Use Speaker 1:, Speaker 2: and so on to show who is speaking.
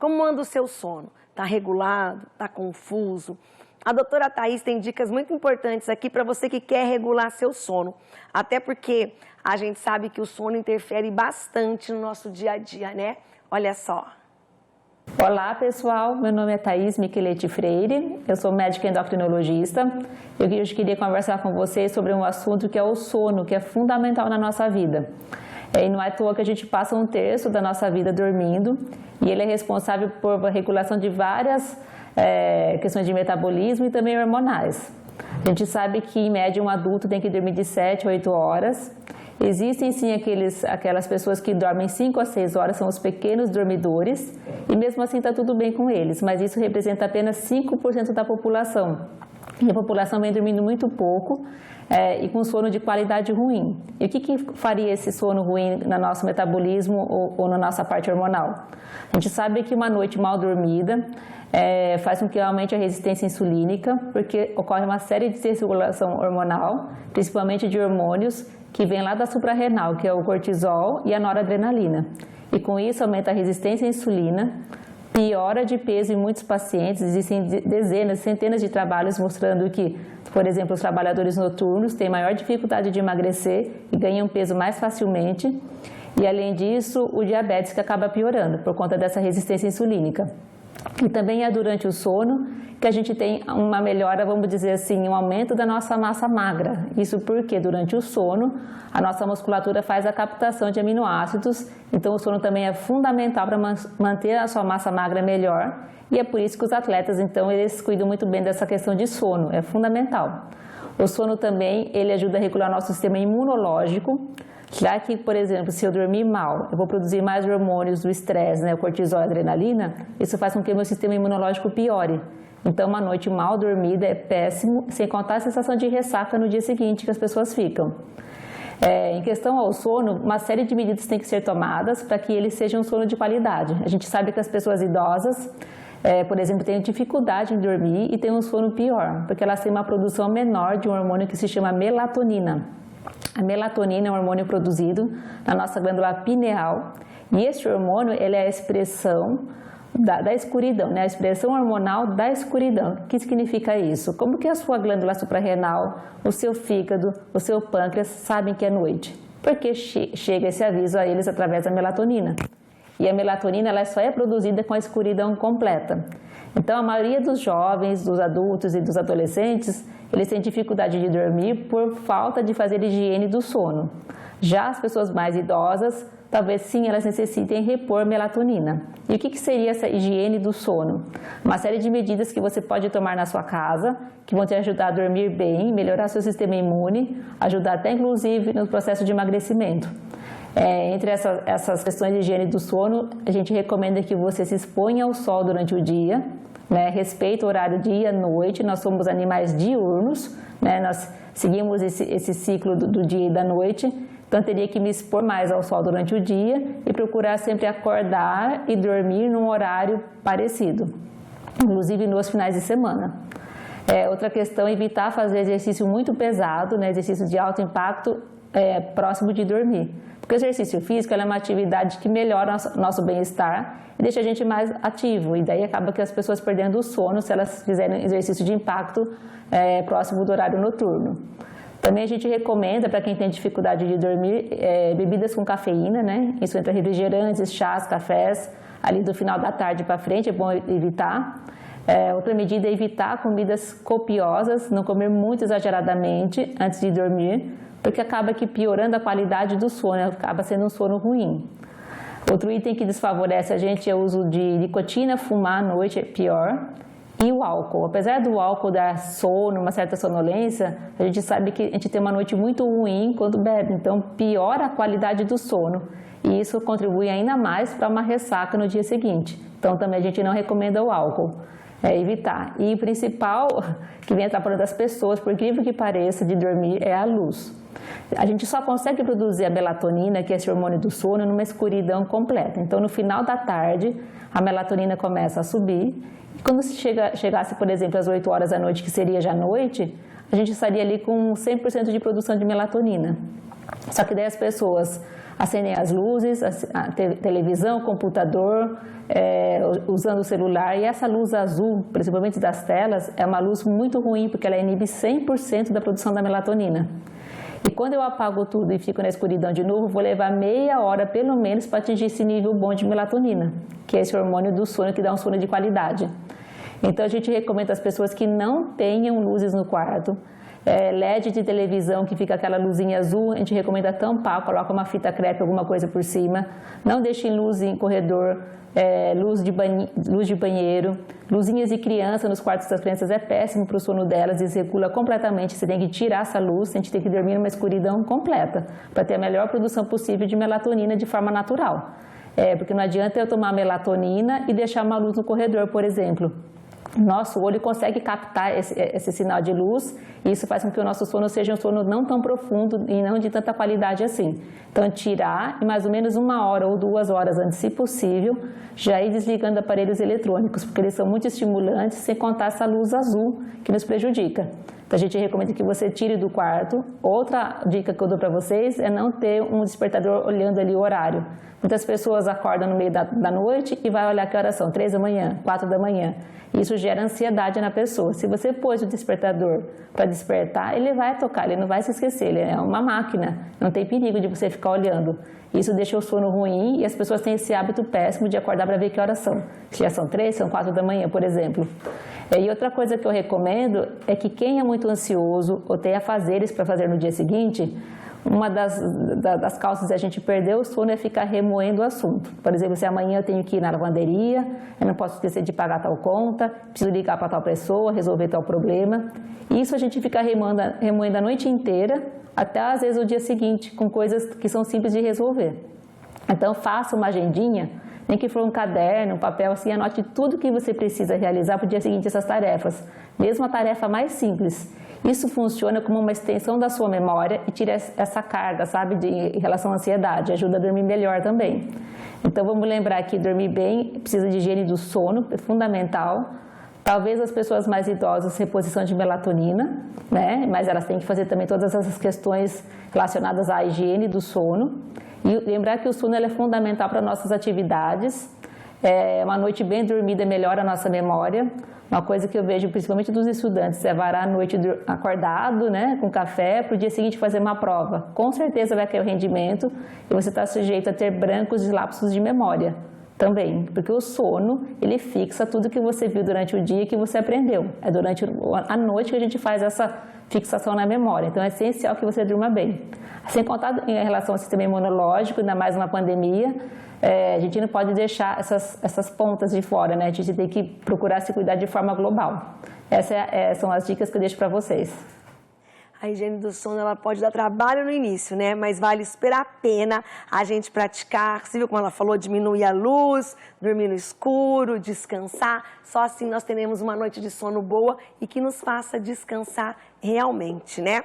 Speaker 1: Como anda o seu sono? Está regulado? Está confuso? A doutora Thaís tem dicas muito importantes aqui para você que quer regular seu sono. Até porque a gente sabe que o sono interfere bastante no nosso dia a dia, né? Olha só.
Speaker 2: Olá pessoal, meu nome é Thaís Michelete Freire, eu sou médica endocrinologista. Eu hoje queria conversar com vocês sobre um assunto que é o sono, que é fundamental na nossa vida. E não é à toa que a gente passa um terço da nossa vida dormindo e ele é responsável por regulação de várias questões de metabolismo e também hormonais. A gente sabe que em média um adulto tem que dormir de 7 a 8 horas. Existem sim aquelas pessoas que dormem 5 a 6 horas, são os pequenos dormidores, e mesmo assim está tudo bem com eles, mas isso representa apenas 5% da população. E a população vem dormindo muito pouco e com sono de qualidade ruim. E o que faria esse sono ruim no nosso metabolismo ou na nossa parte hormonal? A gente sabe que uma noite mal dormida faz com que aumente a resistência insulínica, porque ocorre uma série de desregulação hormonal, principalmente de hormônios, que vem lá da suprarrenal, que é o cortisol e a noradrenalina. E com isso aumenta a resistência à insulina, piora de peso em muitos pacientes, existem dezenas, centenas de trabalhos mostrando que, por exemplo, os trabalhadores noturnos têm maior dificuldade de emagrecer e ganham peso mais facilmente. E além disso, o diabetes que acaba piorando por conta dessa resistência insulínica. E também é durante o sono que a gente tem uma melhora, vamos dizer assim, um aumento da nossa massa magra. Isso porque durante o sono a nossa musculatura faz a captação de aminoácidos, então o sono também é fundamental para manter a sua massa magra melhor e é por isso que os atletas, então, eles cuidam muito bem dessa questão de sono, é fundamental. O sono também, ele ajuda a regular o nosso sistema imunológico, já que, por exemplo, se eu dormir mal, eu vou produzir mais hormônios do estresse, né, o cortisol e a adrenalina, isso faz com que o meu sistema imunológico piore. Então, uma noite mal dormida é péssimo, sem contar a sensação de ressaca no dia seguinte que as pessoas ficam. Em questão ao sono, uma série de medidas tem que ser tomadas para que ele seja um sono de qualidade. A gente sabe que as pessoas idosas, por exemplo, têm dificuldade em dormir e têm um sono pior, porque elas têm uma produção menor de um hormônio que se chama melatonina. A melatonina é um hormônio produzido na nossa glândula pineal e esse hormônio ele é a expressão da escuridão, né? A expressão hormonal da escuridão. O que significa isso? Como que a sua glândula suprarrenal, o seu fígado, o seu pâncreas sabem que é noite? Porque chega esse aviso a eles através da melatonina. E a melatonina ela só é produzida com a escuridão completa. Então, a maioria dos jovens, dos adultos e dos adolescentes, eles têm dificuldade de dormir por falta de fazer higiene do sono. Já as pessoas mais idosas, talvez sim, elas necessitem repor melatonina. E o que seria essa higiene do sono? Uma série de medidas que você pode tomar na sua casa, que vão te ajudar a dormir bem, melhorar seu sistema imune, ajudar até inclusive no processo de emagrecimento. Entre essas questões de higiene do sono, a gente recomenda que você se exponha ao sol durante o dia, né? Respeita o horário dia e noite, nós somos animais diurnos, né? Nós seguimos esse ciclo do dia e da noite, então teria que me expor mais ao sol durante o dia e procurar sempre acordar e dormir num horário parecido, inclusive nos finais de semana. Outra questão é evitar fazer exercício muito pesado, né? Exercício de alto impacto próximo de dormir. Porque o exercício físico é uma atividade que melhora o nosso bem-estar e deixa a gente mais ativo. E daí acaba que as pessoas perdendo o sono se elas fizerem exercício de impacto próximo do horário noturno. Também a gente recomenda para quem tem dificuldade de dormir bebidas com cafeína, né? Isso entra refrigerantes, chás, cafés, ali do final da tarde para frente, é bom evitar. Outra medida é evitar comidas copiosas, não comer muito exageradamente antes de dormir, porque acaba que piorando a qualidade do sono, acaba sendo um sono ruim. Outro item que desfavorece a gente é o uso de nicotina, fumar à noite é pior, e o álcool. Apesar do álcool dar sono, uma certa sonolência, a gente sabe que a gente tem uma noite muito ruim quando bebe, então piora a qualidade do sono, e isso contribui ainda mais para uma ressaca no dia seguinte. Então também a gente não recomenda o álcool. Evitar. E o principal que vem atrapalhando as pessoas, por incrível que pareça, de dormir é a luz. A gente só consegue produzir a melatonina, que é esse hormônio do sono, numa escuridão completa. Então, no final da tarde, a melatonina começa a subir. E quando chegasse, por exemplo, às 8 horas da noite, que seria já noite, a gente estaria ali com 100% de produção de melatonina. Só que daí as pessoas acendem as luzes, a televisão, computador, usando o celular. E essa luz azul, principalmente das telas, é uma luz muito ruim, porque ela inibe 100% da produção da melatonina. E quando eu apago tudo e fico na escuridão de novo, vou levar meia hora, pelo menos, para atingir esse nível bom de melatonina, que é esse hormônio do sono que dá um sono de qualidade. Então, a gente recomenda às pessoas que não tenham luzes no quarto, LED de televisão, que fica aquela luzinha azul, a gente recomenda tampar, coloca uma fita crepe, alguma coisa por cima. Não deixem luz em corredor, luz de banheiro, luzinhas de criança nos quartos das crianças é péssimo para o sono delas, desregula completamente. Você tem que tirar essa luz, a gente tem que dormir numa escuridão completa, para ter a melhor produção possível de melatonina de forma natural. Porque não adianta eu tomar melatonina e deixar uma luz no corredor, por exemplo. Nosso olho consegue captar esse sinal de luz e isso faz com que o nosso sono seja um sono não tão profundo e não de tanta qualidade assim. Então, tirar e mais ou menos 1 hora ou 2 horas antes, se possível, já ir desligando aparelhos eletrônicos, porque eles são muito estimulantes, sem contar essa luz azul que nos prejudica. Então, a gente recomenda que você tire do quarto. Outra dica que eu dou para vocês é não ter um despertador olhando ali o horário. Muitas pessoas acordam no meio da noite e vai olhar que horas são, 3 da manhã, 4 da manhã. Isso gera ansiedade na pessoa. Se você pôs o despertador para despertar, ele vai tocar, ele não vai se esquecer, ele é uma máquina, não tem perigo de você ficar olhando. Isso deixa o sono ruim e as pessoas têm esse hábito péssimo de acordar para ver que horas são. Se já são 3, são 4 da manhã, por exemplo. E outra coisa que eu recomendo é que quem é muito ansioso ou tem afazeres para fazer no dia seguinte, uma das causas de a gente perder o sono é ficar remoendo o assunto. Por exemplo, se amanhã eu tenho que ir na lavanderia, eu não posso esquecer de pagar tal conta, preciso ligar para tal pessoa, resolver tal problema. E isso a gente fica remoendo a noite inteira, até às vezes o dia seguinte, com coisas que são simples de resolver. Então, faça uma agendinha, nem que for um caderno, um papel, assim, anote tudo que você precisa realizar para o dia seguinte, essas tarefas. Mesmo a tarefa mais simples. Isso funciona como uma extensão da sua memória e tira essa carga, sabe, em relação à ansiedade, ajuda a dormir melhor também. Então, vamos lembrar que dormir bem precisa de higiene do sono, é fundamental. Talvez as pessoas mais idosas, reposição de melatonina, né, mas elas têm que fazer também todas essas questões relacionadas à higiene do sono. E lembrar que o sono é fundamental para nossas atividades. Uma noite bem dormida melhora a nossa memória. Uma coisa que eu vejo principalmente dos estudantes é varar a noite acordado, né, com café, para o dia seguinte fazer uma prova. Com certeza vai cair o rendimento e você está sujeito a ter brancos e lapsos de memória também, porque o sono, ele fixa tudo que você viu durante o dia e que você aprendeu. É durante a noite que a gente faz essa fixação na memória, então é essencial que você durma bem. Sem contar em relação ao sistema imunológico, ainda mais numa pandemia, a gente não pode deixar essas pontas de fora, né? A gente tem que procurar se cuidar de forma global. Essas são as dicas que eu deixo para vocês.
Speaker 1: A higiene do sono, ela pode dar trabalho no início, né? Mas vale super a pena a gente praticar. Você viu como ela falou? Diminuir a luz, dormir no escuro, descansar. Só assim nós teremos uma noite de sono boa e que nos faça descansar realmente, né?